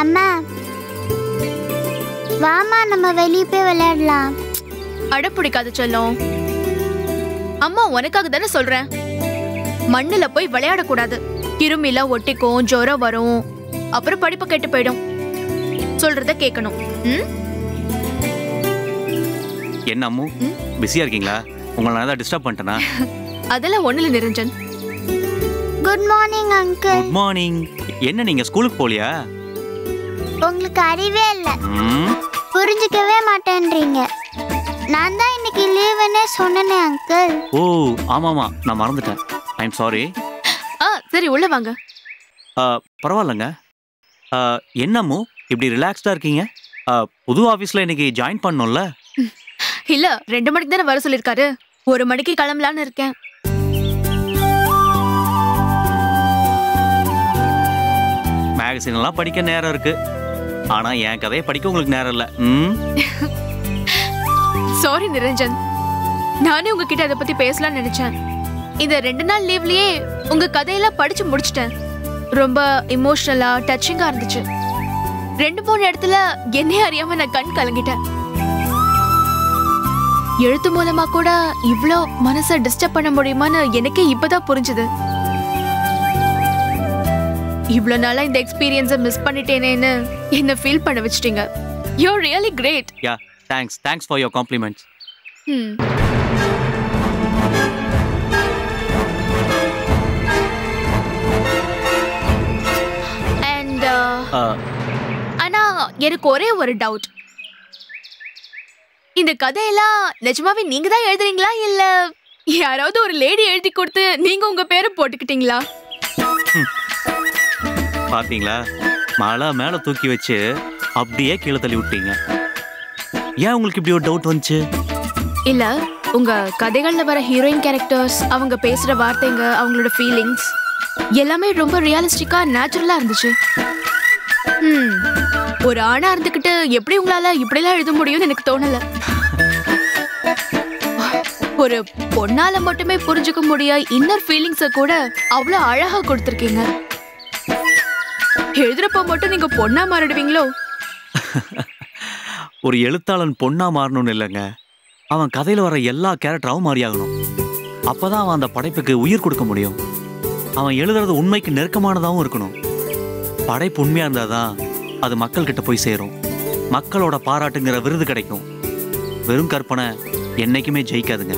அம்மா வாமா நம்ம வெளியே போய் விளையாடலாம். அட பிடிக்காது செல்லம். அம்மா உனக்காக தானே சொல்றேன். மண்ணுல போய் விளையாடக்கூடாது. கிருமிலாம் ஒட்டிக்கும், ஜுரம் வரும், அப்புறம் படிப்பு கெட்டு போயிடும். சொல்றத கேட்கணும். என்ன அம்மு பிஸியா இருக்கீங்களா? உங்களை நான் ஏதாவது டிஸ்டர்ப் பண்ணிட்டேனா? அதெல்லாம் ஒண்ணுல Niranjan. Good morning uncle. Good morning. என்ன நீங்க ஸ்கூலுக்கு போலியா? உங்களுக்கு அறிவே இல்ல, புரிஞ்சுக்கவே மாட்டேன்றீங்க. நான் தான் இன்னைக்கு லீவுன்னு சொன்னேனே அங்கிள். ஓ ஆமாமா, நான் மறந்துட்டேன். I am sorry. சரி உள்ள வாங்க. பரவாயில்லைங்க. என்னம்மு இப்படி ரிலாக்ஸ்டா இருக்கீங்க? புது ஆஃபீஸில் இன்னைக்கு ஜாயின் பண்ணோம்ல? இல்ல 2 மணிக்கு தானே வர சொல்லியிருக்காரு. 1 மணிக்கு கிளம்பலான்னு இருக்கேன். மேகசின் எல்லாம் படிக்க நேரம் இருக்கு, ஆனா என் கதையை படிக்க உங்களுக்கு நேரம் இல்ல. சாரி நிரஞ்சன், நானே உங்ககிட்ட அதை பத்தி பேசலாம்னு நினைச்சேன். இந்த 2 நாள் லீவ்லயே உங்க கதையெல்லாம் படிச்சு முடிச்சிட்டேன். ரொம்ப இமோஷனலா டச்சிங்கா இருந்துச்சு. 2-3 இடத்துல என்னையே அறியாம நான் கண் கலங்கிட்டேன். எழுத்து மூலமா கூட இவ்ளோ மனசை டிஸ்டர்ப் பண்ண முடியுமான்னு எனக்கே இப்பதான் புரிஞ்சுது. இவ்ளோ நாளா இந்த எக்ஸ்பீரியன்ஸை மிஸ் பண்ணிட்டேனேன்னு என்ன ஃபீல் பண்ண வச்சிட்டீங்க. You are really great. Yeah thanks for your compliments. And ஆனா எனக்கு ஒரே ஒரு டவுட். இந்த கதையெல்லாம் நிஜமாவே நீங்க தான் எழுதுறீங்களா இல்ல யாராவது ஒரு லேடி எழுதி கொடுத்து நீங்க உங்க பேரை போட்டுக்கிட்டீங்களா? பாத்தீங்களா, மழை மேல தூக்கி வச்சு அப்படியே கீழே தள்ளி விட்டீங்க. ஏன் உங்களுக்கு இப்படி ஒரு டவுட் வந்துச்சு? இல்ல, உங்க கதைகள்ல வர ஹீரோயின் கேரக்டர்ஸ், அவங்க பேசுற வார்த்தைங்க, அவங்களோட ஃபீலிங்ஸ் எல்லாமே ரொம்ப ரியலிஸ்டிக்கா நேச்சுரலா இருந்துச்சு. ஒரு ஆணா இருந்துகிட்டு எப்படி உங்களால இப்படிலாம் எழுத முடியும்னு எனக்கு தோணல. ஒரு பொண்ணால மட்டுமே புரிஞ்சுக்க முடியாத இன்னர் ஃபீலிங்ஸ கூட அவ்வளவு அழகா கொடுத்திருக்கீங்க. எழுதுறப்ப மட்டும் நீங்க பொண்ணா மாறிடுவீங்களோ? ஒரு எழுத்தாளன் பொண்ணா மாறணும்னு இல்லைங்க, அவன் கதையில வர எல்லா கேரக்டராகவும் மாறியாகணும். அப்பதான் அவன் அந்த படைப்புக்கு உயிர் கொடுக்க முடியும். அவன் எழுதுறது உண்மைக்கு நெருக்கமானதாகவும் இருக்கணும். படைப்பு உண்மையா இருந்தாதான் அது மக்கள் கிட்ட போய் சேரும். மக்களோட பாராட்டுங்கிற விருது கிடைக்கும். வெறும் கற்பனை என்னைக்குமே ஜெயிக்காதுங்க.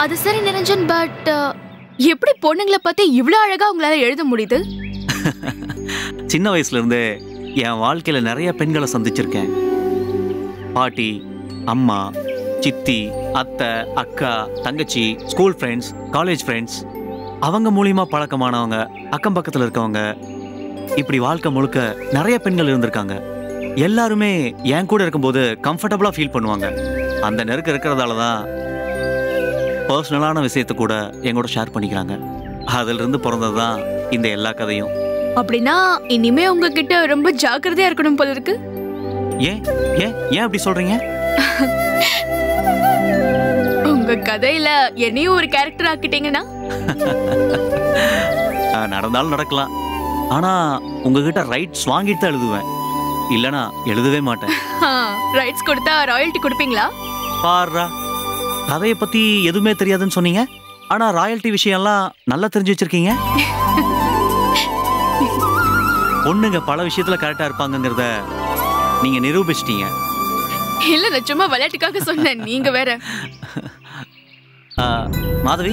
அது சரி நிரஞ்சன், பட் எப்படி பொண்ணுங்களை பத்தி இவ்வளவு அழகா உங்களால எழுத முடியுது? சின்ன வயசுல இருந்து என் வாழ்க்கையில நிறைய பெண்களை சந்திச்சிருக்கேன். பாட்டி, அம்மா, சித்தி, அத்தை, அக்கா, தங்கச்சி, ஸ்கூல் ஃப்ரெண்ட்ஸ், காலேஜ் ஃப்ரெண்ட்ஸ், அவங்க மூலியமா பழக்கமானவங்க, அக்கம் பக்கத்தில் இருக்கவங்க, இப்படி வாழ்க்கை முழுக்க நிறைய பெண்கள் இருந்திருக்காங்க. எல்லாருமே என் கூட இருக்கும்போது கம்ஃபர்டபுளா ஃபீல் பண்ணுவாங்க. அந்த நெருக்கம் இருக்கிறதால தான் பர்சனலான விஷயத்தை கூட எங்களோட ஷேர் பண்ணிக்கிறாங்க. அதுல இருந்து பிறந்தது தான் இந்த எல்லா கதையும். அப்படின்னா இனிமே உங்ககிட்ட ரொம்ப ஜாக்கிரதையா இருக்கணும் போல இருக்கு. ஏன் ஏன் ஏன் அப்படி சொல்றீங்க? உங்க கதையில என்னையும் ஒரு கேரக்டர் ஆக்கிட்டீங்கன்னா? நடந்தாலும் நடக்கலாம். ஆனா உங்ககிட்ட ரைட்ஸ் வாங்கிட்டு தான் எழுதுவேன், இல்லனா எழுதவே மாட்டேன். ரைட்ஸ் கொடுத்தா ராயல்டி கொடுப்பீங்களா? பாருடா, கதையை பத்தி எதுவுமே தெரியாதுன்னு சொன்னீங்க, ஆனா ராயல்டி விஷயம்லாம் நல்லா தெரிஞ்சு வச்சிருக்கீங்க. பொண்ணுங்க பல விஷயத்துல கரெக்டா இருப்பாங்கங்கிறத நீங்க நிரூபிச்சிட்டீங்க. இல்ல, நான் சும்மா விளையாட்டுக்காக சொன்னேன், நீங்க வேற. மாதவி,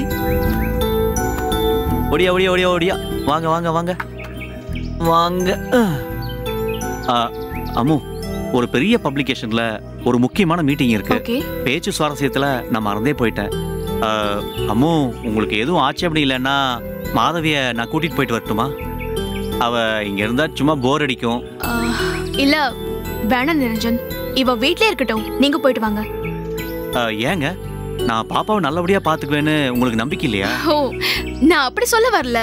ஓடியா ஓடியா ஓடியா ஓடியா, வாங்க வாங்க வாங்க வாங்க. அம்மு, ஒரு பெரிய பப்ளிகேஷன்ல ஒரு முக்கியமான மீட்டிங் இருக்கு. பேச்சு சுவாரஸ்யத்துல நான் மறந்தே போயிட்டேன். அம்மு, உங்களுக்கு எதுவும் ஆட்சேபணம் இல்லைன்னா மாதவிய நான் கூட்டிட்டு போயிட்டு வரட்டுமா? அவ இங்க இருந்தா சும்மா போர் அடிக்கும். இல்ல வேணாம் நிரஞ்சன், இவ வீட்லயே இருக்கட்டும், நீங்க போயிட்டு வாங்க. ஏங்க, நான் பாப்பாவை நல்லபடியா பாத்துக்குவேன்னு உங்களுக்கு நம்பிக்கை இல்லையா? ஓ, நான் அப்படி சொல்ல வரல.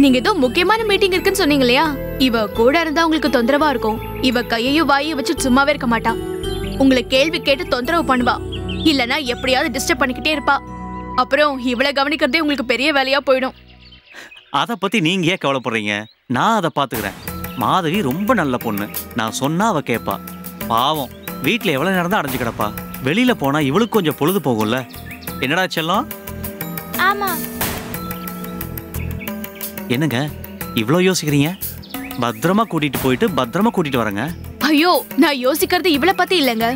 நீங்க ஏதோ முக்கியமான மீட்டிங் இருக்குன்னு சொன்னீங்க இல்லையா? இவ கூட இருந்தா உங்களுக்கு தொந்தரவா இருக்கும். இவ கையையும் வாயையும் வச்சு சும்மாவே இருக்க மாட்டா. உங்களை கேள்வி கேட்டு தொந்தரவு பண்ணுவா. இல்லனா எப்படியாவது டிஸ்டர்ப் பண்ணிக்கிட்டே இருப்பா. அப்புறம் இவளை கவனிக்கிறதே உங்களுக்கு பெரிய வேலையா போயிடும். அதை பத்தி நீங்க ஏன் கவலைப்படுறீங்க? நான் அதை பாத்துக்கிறேன். மாதவி ரொம்ப நல்ல பொண்ணு. நான் சொன்னா அவ கேட்பா. பாவம், வீட்டுல எவ்வளவு நேரம் தான் அடைஞ்சு கிடப்பா. வெளியில போனா இவளுக்கு கொஞ்சம் பொழுது போகும்ல. என்னடா செல்லம்? ஆமா. என்னங்க இவ்வளோ யோசிக்கிறீங்க? பத்திரமா கூட்டிட்டு போயிட்டு பத்திரமா கூட்டிட்டு வரேங்க. ஐயோ, நான் யோசிக்கிறது இவளை பத்தி இல்லைங்க.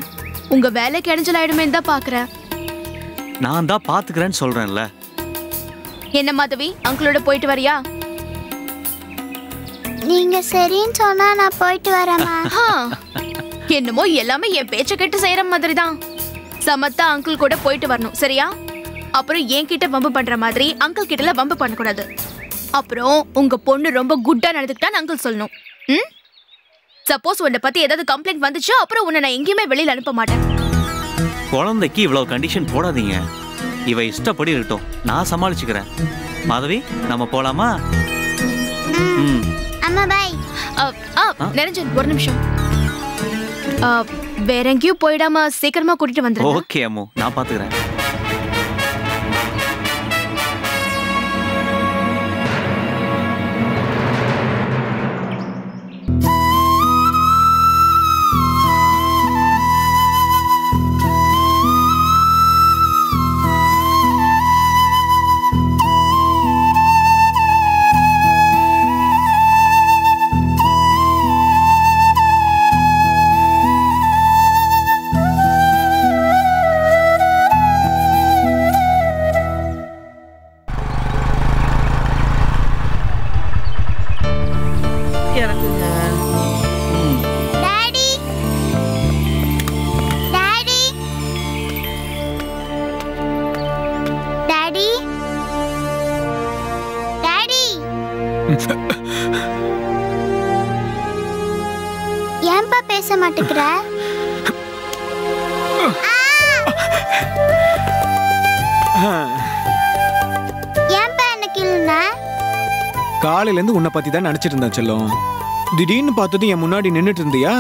உங்க வேலைக்கு இடைஞ்சல் ஆயிடுமேன்னு தான் பாக்குறேன். நான் தான் பாத்துக்கிறேன்னு சொல்றேன்ல. என்ன மாதவி, அங்கிளோட போயிட்டு வரியா? நீங்க சரின்னு சொன்னா நான் போயிட்டு வரேம்மா. என்னமோ எல்லாமே என் பேச்ச கேட்டு செய்யற மாதிரி தான். சமத்தா அங்கிள் கூட போயிட்டு வரணும், சரியா? அப்புறம் என்கிட்ட வம்பு பண்ற மாதிரி அங்கிள் கிட்டல வம்பு பண்ணக்கூடாது. அப்புறம் உங்க பொண்ணு ரொம்ப குட்டா நடந்துக்கிட்டான்னு அங்கிள் சொல்லணும். சப்போஸ் உன்னை பத்தி ஏதாவது கம்ப்ளைண்ட் வந்துச்சு, அப்புறம் உன்னை நான் எங்கேயுமே வெளியில அனுப்ப மாட்டேன். குழந்தைக்கு இவ்வளவு கண்டிஷன் போடாதீங்க. இவ இஷ்டப்படி இருக்கட்டும், நான் சமாளிச்சுக்கிறேன். மாதவி, நம்ம போலாமா? அம்மா பை. நிரஞ்சன் ஒரு நிமிஷம். வேற எங்கேயும் போயிடாம சீக்கிரமா கூட்டிட்டு வந்துடுங்க. ஓகே அம்மு, நான் பாத்துக்கிறேன். ஏன்பா பேச மாட்டேங்கிற? ஏன்பா எனக்கு இல்ல? காலையில இருந்து உன்னை பத்தி தான் நினைச்சிட்டு இருந்தேன் செல்லம். திடீர்னு பார்த்தது என் முன்னாடி நின்னுட்டு இருந்தியா?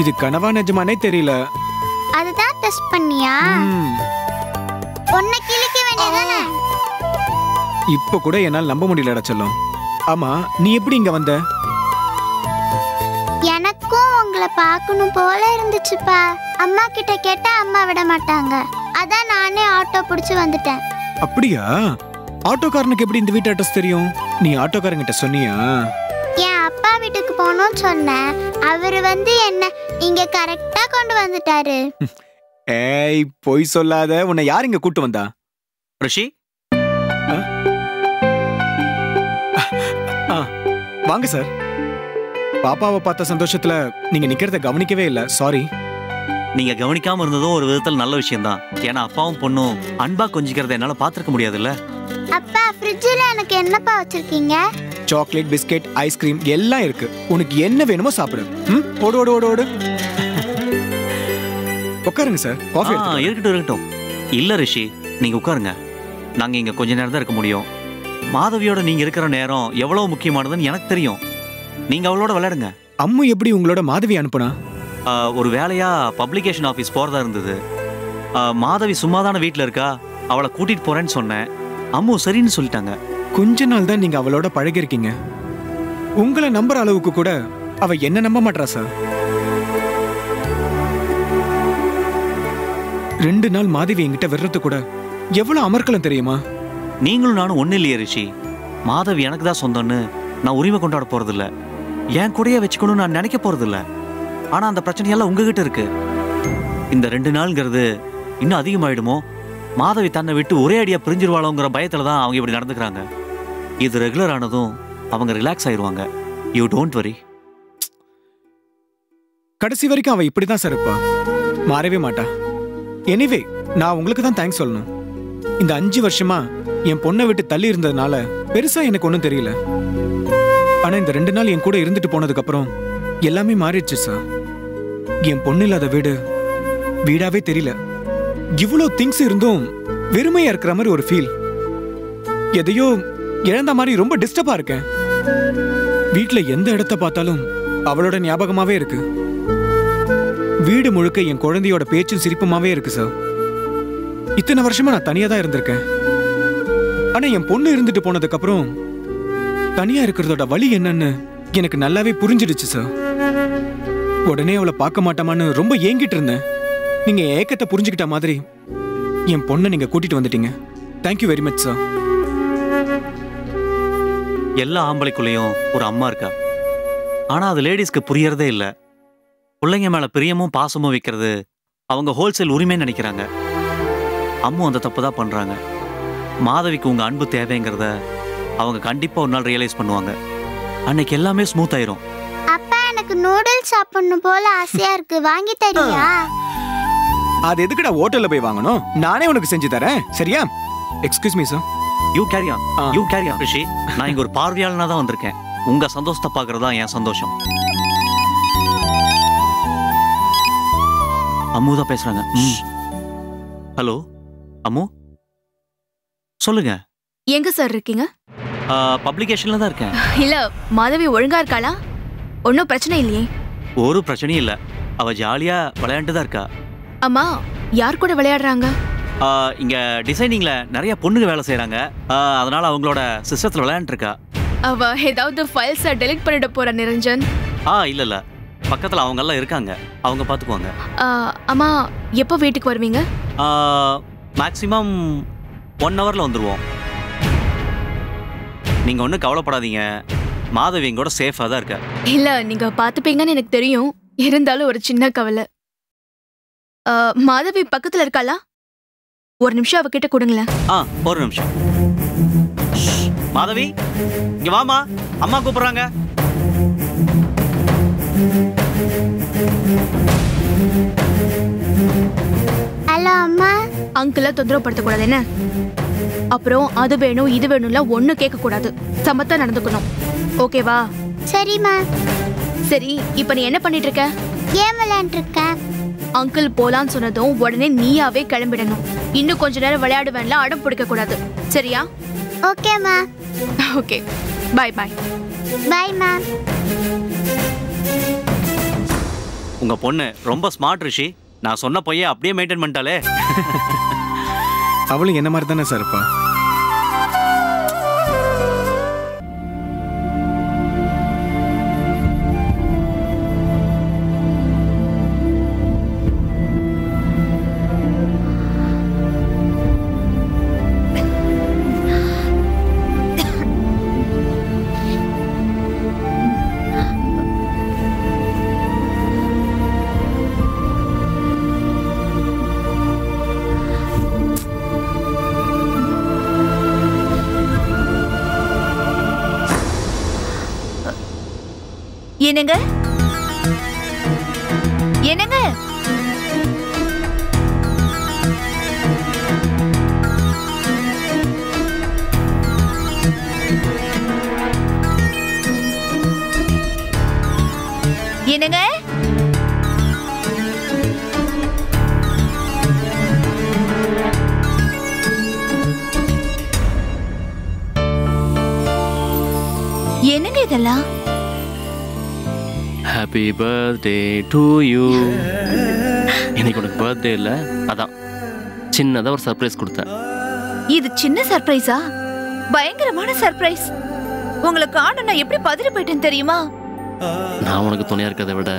இது கனவா நிஜமானே தெரியல. அதுதான் டெஸ்ட் பண்ணியா? உன்னை கிழிக்க வேண்டியதானே? இப்ப கூட என்னால் நம்ப முடியலடா செல்லம். ஆமா, நீ எப்படி இங்க வந்த? எனக்கும் உங்களை பார்க்கணும் போல இருந்துச்சுப்பா. அம்மா கிட்ட கேட்டா அம்மா விட மாட்டாங்க. அதான் நானே ஆட்டோ பிடிச்சு வந்துட்டேன். அப்படியா? ஆட்டோக்காரனுக்கு எப்படி இந்த வீட்டு அட்ரஸ் தெரியும்? நீ ஆட்டோக்காரங்கிட்ட சொன்னியா? என் அப்பா வீட்டுக்கு போகணும்னு சொன்னேன். அவரு வந்து என்ன இங்க கரெக்டா கொண்டு வந்துட்டாரு. ஏய், பொய் சொல்லாத. உன்னை யார் இங்க கூட்டு வந்தா? ரிஷி, வாங்க சார். பாப்பாவை பார்த்த சந்தோஷத்துல நீங்க நிக்கிறத கவனிக்கவே இல்ல. சாரி. நீங்க கவனிக்காம இருந்ததும் ஒரு விதத்துல நல்ல விஷயம் தான். ஏன்னா அப்பாவும் பொண்ணும் அன்பா கொஞ்சிக்கிறத என்னால பாத்துக்க முடியாதுல்ல. அப்பா, ஃப்ரிட்ஜ்ல எனக்கு என்னப்பா வச்சிருக்கீங்க? சாக்லேட், பிஸ்கெட், ஐஸ்கிரீம் எல்லாம் இருக்கு. உனக்கு என்ன வேணுமோ சாப்பிடு. ஓடு ஓடு ஓடு ஓடு. உட்காருங்க சார். காஃபி இருக்கட்டும் இருக்கட்டும். இல்ல ரிஷி, நீங்க உட்காருங்க. நாங்க இங்க கொஞ்ச நேரம் தான் இருக்க முடியும். மாதவியோட நீங்க இருக்கிற நேரம் எவ்வளவு முக்கியமானதுன்னு எனக்கு தெரியும். நீங்க அவளோட விளையாடுங்க. அம்மு எப்படி உங்களோட மாதவி அனுப்புனா? ஒரு வேலையா பப்ளிகேஷன் ஆஃபீஸ் போறதா இருந்தது. மாதவி சும்மாதான வீட்டுல இருக்கா, அவளை கூட்டிட்டு போறேன்னு சொன்னேன். அம்மு சரின்னு சொல்லிட்டாங்க. கொஞ்ச நாள் தான் நீங்க அவளோட பழகி இருக்கீங்க. உங்களை நம்புற அளவுக்கு கூட அவ என்ன நம்ப மாட்டா சார். 2 நாள் மாதவி என்கிட்ட வர்றது கூட எவ்வளவு அமர்க்கலாம் தெரியுமா? நீங்களும் நானும் ஒண்ணு இல்லையே ரிஷி. மாதவி எனக்கு தான் சொந்தம்னு நான் உரிமை கொண்டாட போறதில்ல. என் கூடயே வச்சுக்கணும்னு நான் நினைக்க போறதில்ல. ஆனா அந்த பிரச்சனையெல்லாம் உங்ககிட்ட இருக்கு. இந்த 2 நாள்ங்கிறது இன்னும் அதிகமாயிடுமோ? மாதவி தன்னை விட்டு ஒரே அடியா பிரிஞ்சிருவாளோங்கிற பயத்துல தான் அவங்க இப்படி நடந்துக்கிறாங்க. இது ரெகுலர் ஆனதும் அவங்க ரிலாக்ஸ் ஆயிடுவாங்க. You don't worry. கடைசி வரைக்கும் அவ இப்படிதான் சார் இருப்பா. மாறவே மாட்டா. எனிவே, நான் உங்களுக்கு தான் தேங்க்ஸ் சொல்லணும். இந்த 5 வருஷமா என் பொண்ணை விட்டு தள்ளி இருந்ததுனால பெருசா எனக்கு ஒன்றும் தெரியல. ஆனா இந்த 2 நாள் என் கூட இருந்துட்டு போனதுக்கு அப்புறம் எல்லாமே மாறிடுச்சு சார். என் பொண்ணு இல்லாத வீடு வீடாவே தெரியல. இவ்வளோ திங்ஸ் இருந்தும் வெறுமையா இருக்கிற மாதிரி ஒரு ஃபீல். எதையோ இழந்த மாதிரி ரொம்ப டிஸ்டர்பா இருக்கேன். வீட்டுல எந்த இடத்த பார்த்தாலும் அவளோட ஞாபகமாவே இருக்கு. வீடு முழுக்க என் குழந்தையோட பேச்சும் சிரிப்புமாவே இருக்கு சார். இத்தனை வருஷமா நான் தனியா தான் இருந்திருக்கேன். ஆனா என் பொண்ணு இருந்துட்டு போனதுக்கு அப்புறம் தனியா இருக்கிறதோட வலி என்னன்னு எனக்கு நல்லாவே புரிஞ்சிடுச்சு சார். உடனே அவளை பார்க்க மாட்டாமான்னு ரொம்ப ஏங்கிட்டு இருந்தேன். நீங்க ஏக்கத்தை புரிஞ்சுக்கிட்ட மாதிரி என் பொண்ணை நீங்க கூட்டிட்டு வந்துட்டீங்க. Thank you very much sir. எல்லா ஆம்பளைக்குள்ளேயும் ஒரு அம்மா இருக்கா. ஆனா அது லேடிஸ்க்கு புரியறதே இல்லை. பிள்ளைங்க மேல பிரியமும் பாசமும் வைக்கிறது அவங்க ஹோல்சேல் உரிமைன்னு நினைக்கிறாங்க. அம்மும் அந்த தப்பு தான் பண்றாங்க. மாதவிக்கு உங்க அன்பு தேவைங்கிறத அவங்க கண்டிப்பா ஒரு நாள் ரியலைஸ் பண்ணுவாங்க. அன்னைக்கு எல்லாமே ஸ்மூத் ஆயிரும். அப்பா எனக்கு நூடுல்ஸ் சாப்பிடணும் போல ஆசையா இருக்கு, வாங்கி தரியா? அது எதுக்குடா ஹோட்டல்ல போய் வாங்கணும்? நானே உனக்கு செஞ்சு தரேன், சரியா? Excuse me sir. You carry on, you carry on Rishi. நான் இங்க ஒரு பார்வையாளனா தான் வந்திருக்கேன். உங்க சந்தோஷத்தை பார்க்கறதா என் சந்தோஷம். அம்மு தான் பேசுறாங்க. ஹலோ அம்மு, சொல்லுங்க. எங்க சார் இருக்கீங்க? பப்ளிகேஷன்ல தான் இருக்கேன். இல்ல மாதவி ஒழுங்கா இருக்காளா? ஒன்னும் பிரச்சனை இல்லையே? ஒரு பிரச்சனையும் இல்ல. அவ ஜாலியா விளையாண்டு தான் இருக்கா. அம்மா யார் கூட விளையாடுறாங்க? இங்க டிசைனிங்ல நிறைய பொண்ணுங்க வேலை செய்யறாங்க. அதனால அவங்களோட சிஸ்டத்துல விளையாண்டு இருக்கா. அவ ஏதாவது ஃபைல்ஸை டெலீட் பண்ணிட போற நிரஞ்சன். இல்ல இல்ல, பக்கத்துல அவங்க எல்லாம் இருக்காங்க, அவங்க பாத்துக்குவாங்க. அம்மா எப்போ வீட்டுக்கு வருவீங்க? மேக்ஸிமம் 1 ஹவர்ல வந்துருவோம். நீங்க ஒன்றும் கவலைப்படாதீங்க. மாதவி எங்கூட சேஃபா தான் இருக்க. இல்ல நீங்க பாத்துப்பீங்கன்னு எனக்கு தெரியும். இருந்தாலும் ஒரு சின்ன கவலை. மாதவி பக்கத்துல இருக்காளா? ஒரு நிமிஷம் அவகிட்ட கொடுங்களேன். ஒரு நிமிஷம். மாதவி இங்க வாமா, அம்மா கூப்பிடுறாங்க. ஹலோ அம்மா. அங்கிள தொந்தரவுப்படுத்தக்கூடாது என்ன? அப்புறம் அது வேணும் இது வேணும்ல ஒண்ணு கேட்க கூடாது. சமத்தா நடந்துக்கணும், ஓகேவா? சரிம்மா. சரி, இப்ப நீ என்ன பண்ணிட்டு இருக்க? கேம் விளையாண்டு இருக்க. அங்கிள் போலான்னு சொன்னதும் உடனே நீயாவே கிளம்பிடணும். இன்னும் கொஞ்ச நேரம் விளையாடுவேன்ல, அடம் பிடிக்க கூடாது, சரியா? ஓகேம்மா. Okay, bye bye. பைம்மா. உங்க பொண்ணு ரொம்ப ஸ்மார்ட் ரிஷி. நான் சொன்ன பையன் அப்படியே மெயின்டைன் பண்ணிட்டாலே. அவளும் என்ன மாதிரி தானே சார் இருப்பா. என்னங்க என்னங்க? என்னங்க? என்னங்க இதெல்லாம்? Happy birthday to you. இன்னைக்கு உனக்கு பர்த்டே இல்லை, அதான் சின்னதாக ஒரு சர்ப்ரைஸ் கொடுத்தேன். இது சின்ன சர்ப்ரைஸா? பயங்கரமான சர்ப்ரைஸ். உங்களை காண நான் எப்படி பதறி போயிட்டேன்னு தெரியுமா? நான் உனக்கு துணையாக இருக்கிறத விட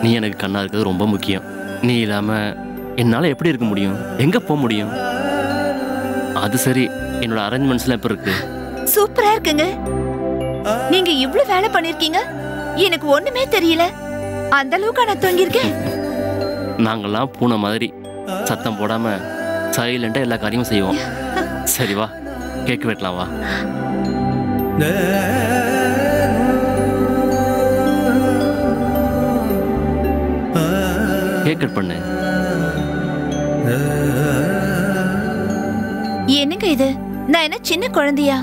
நீ எனக்கு கண்ணா இருக்கிறது ரொம்ப முக்கியம். நீ இல்லாமல் என்னால் எப்படி இருக்க முடியும்? எங்கே போக முடியும்? அது சரி, என்னோட அரேஞ்ச்மெண்ட்ஸ்லாம் எப்படி இருக்கு? சூப்பரா இருக்குங்க. நீங்க இவ்வளவு வேலை பண்ணிருக்கீங்க, எனக்கு ஒண்ணுமே தெரியல. அந்த அளவுக்கு நான் தூங்கியிருக்கேன். நாங்கெல்லாம் பூனை மாதிரி சத்தம் போடாம சைலண்டா எல்லா காரியமும் செய்வோம். சரி வா, கேக் வெட்டலாம் வா. கேக் கட் பண்ணு. என்னங்க இது? நான் என்ன சின்ன குழந்தையா?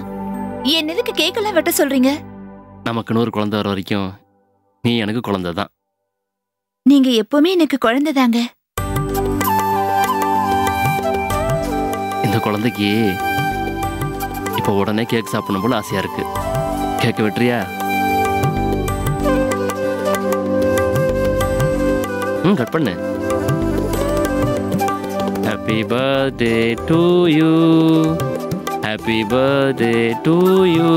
என்ன எதுக்கு கேக் எல்லாம் வெட்ட சொல்றீங்க? நமக்குன்னு ஒரு குழந்தை வர வரைக்கும் நீ எனக்கு குழந்தை தான். நீங்க எப்பவுமே எனக்கு குழந்தைதாங்க. இந்த குழந்தைக்கு இப்போ உடனே கேக் சாப்பிடணும் போல ஆசையா இருக்கு. கேக் வெட்டுறியா? கட் பண்ணு. Happy birthday to you. Happy birthday to you.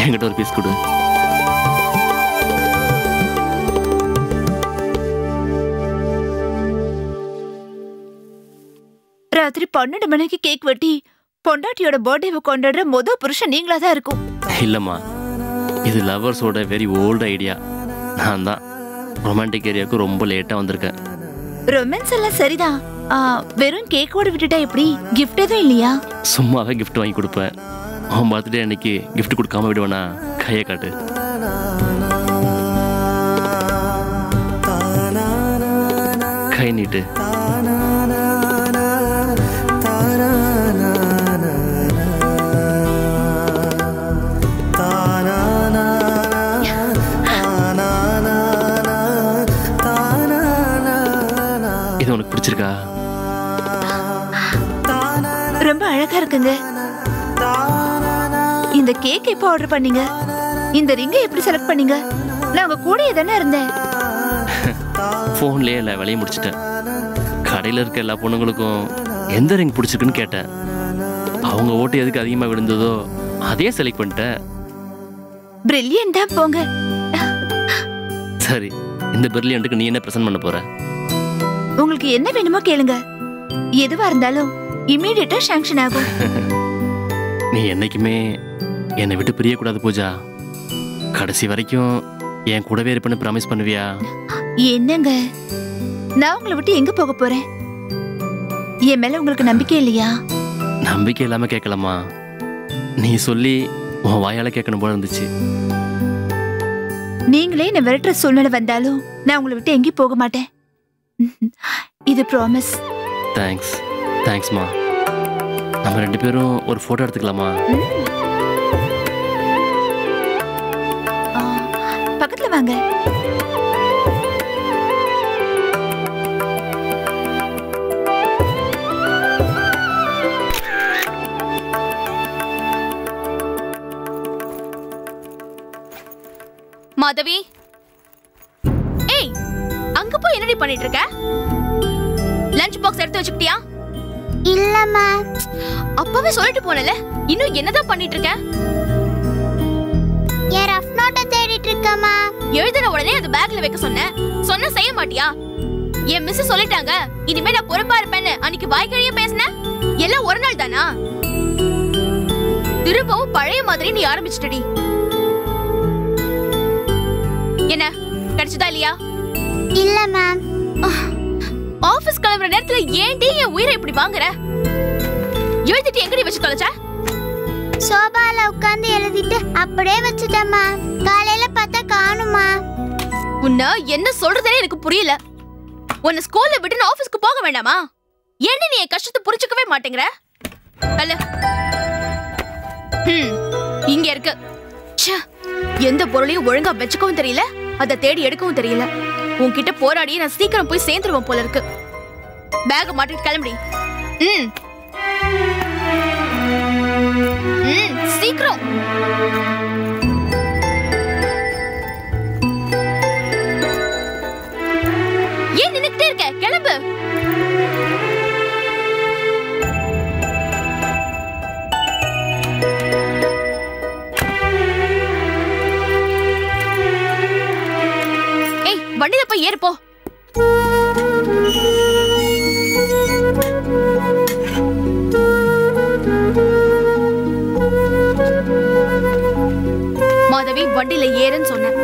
என்கிட்ட ஒரு பீஸ் கொடு. ராத்திரி 12 மணிக்கு கேக் வெட்டி பொண்டாட்டியோட பர்த்டேவை கொண்டாடுற புருஷன் நீங்களா தான் இருக்கும். இல்லைம்மா, இது லவர்ஸோட வெரி ஓல்டு ஐடியா. நான் தான் ரொமான்டிக் ஏரியாவுக்கு ரொம்ப லேட்டாக வந்திருக்கேன். ரொமான்ஸ் எல்லாம் சரிதான். வெறும் கேக்கோட விட்டுட்டா எப்படி? கிஃப்ட் எதுவும் இல்லையா? சும்மாவே கிஃப்ட் வாங்கி கொடுப்பேன். அவன் பர்த்டே அன்னைக்கு கிஃப்ட் கொடுக்காம விடுவேனா? கையை காட்டு. கை நீட்டு. இது உனக்கு பிடிச்சிருக்கா? ரொம்ப அழகா இருக்குங்க. இந்த கேக் எப்போ ஆர்டர் பண்ணீங்க? இந்த ரிங்கை எப்படி செலக்ட் பண்ணீங்க? நான் உங்க கூடயே தானே இருந்தேன். ஃபோன்லேயே இல்லை, வேலையை முடிச்சிட்டேன். கடையில் இருக்க எல்லா பொண்ணுங்களுக்கும் எந்த ரிங் பிடிச்சிருக்குன்னு கேட்டேன். அவங்க ஓட்டு எதுக்கு அதிகமாக விழுந்ததோ அதே செலக்ட் பண்ணிட்டேன். பிரில்லியன்ட் தான் போங்க. சரி, இந்த பிரில்லியன்ட்டுக்கு நீ என்ன ப்ரெசென்ட் பண்ண போற? உங்களுக்கு என்ன வேணுமோ கேளுங்க. எதுவா இருந்தாலும் இமீடியட்டா சாங்ஷன் ஆகும். நீ என்னைக்குமே என்னை விட்டு பிரியக்கூடாது பூஜா. கடைசி வரைக்கும் என் கூடவே இருப்பேன்னு ப்ராமிஸ் பண்ணுவியா? என்னங்க, நான் உங்களை விட்டு எங்க போக போறேன்? என் மேல உங்களுக்கு நம்பிக்கை இல்லையா? நம்பிக்கை இல்லாம கேட்கலாமா? நீ சொல்லி உன் வாயால கேட்கணும் போல இருந்துச்சு. நீங்களே என்ன விரட்டுற சூழ்நிலை வந்தாலும் நான் உங்களை விட்டு எங்கேயும் போக மாட்டேன். இது ப்ராமிஸ். தேங்க்ஸ். தேங்க்ஸ்மா. நம்ம 2 பேரும் ஒரு ஃபோட்டோ எடுத்துக்கலாமா? பக்கத்துல வாங்க. மாதவி, ஏய், அங்க போய் என்னடி பண்ணிட்டு இருக்க? லஞ்ச் பாக்ஸ் எடுத்து வச்சுக்கிட்டியா? இல்லம்மா. அப்பவே சொல்லிட்டு போனல, இன்னும் என்னதான் பண்ணிட்டு இருக்க? என் ரஃப் நோட்டை தேடிட்டு இருக்கமா. எழுதின உடனே அது பேக்ல வைக்க சொன்ன செய்ய மாட்டியா? என் மிஸ் சொல்லிட்டாங்க, இனிமே நான் பொறுப்பா இருப்பேன்னு. அன்னைக்கு வாய்க்கழிய பேசின எல்லாம் ஒரு நாள் தானா? திரும்பவும் பழைய மாதிரி நீ ஆரம்பிச்சிட்டடி. என்ன கிடைச்சதா இல்லையா? இல்ல மேம். ஆபீஸ் கிளம்புற நேரத்துல ஏன்டி என் உயிரை இப்படி வாங்குற? எழுதிட்டு எங்கடி வச்சு தொலைச்ச? சோபால உட்கார்ந்து எழுதிட்டு அப்படியே வச்சுட்டேம்மா. காலையில பார்த்தா காணுமா. உன்ன என்ன சொல்றதே எனக்கு புரியல. உன்னை ஸ்கூல்ல விட்டு நான் ஆபீஸ்க்கு போக வேண்டாமா? ஏன் நீ என் கஷ்டத்தை புரிஞ்சுக்கவே மாட்டேங்கிற? அல்ல இங்க இருக்கு. எந்த பொருளையும் ஒழுங்கா வச்சுக்கவும் தெரியல, அதை தேடி எடுக்கவும் தெரியல. உன்கிட்ட போராடி நான் சீக்கிரம் போய் சேர்ந்துருவேன் போல இருக்கு. பேக மாட்டிட்டு கிளம்பி. சீக்கிரம். ஏன் நின்னுக்கிட்டே இருக்க? கிளம்பு. ஏய், வண்டியில போய் ஏறு போ. மாதவி, வண்டியில ஏறுன்னு சொன்னேன்.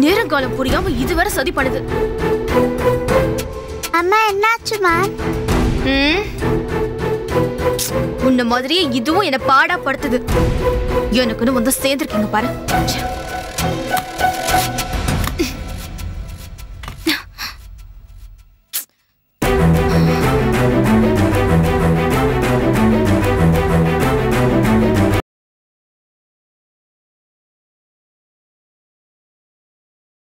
நேரங்காலம் புரியாம இதுவரை சதி பண்ணுது. அம்மா என்னாச்சு மேம்? உன்ன மாதிரியே இதுவும் என்ன பாடா படுத்துது. எனக்குன்னு வந்து சேர்ந்துருக்கீங்க பாரு.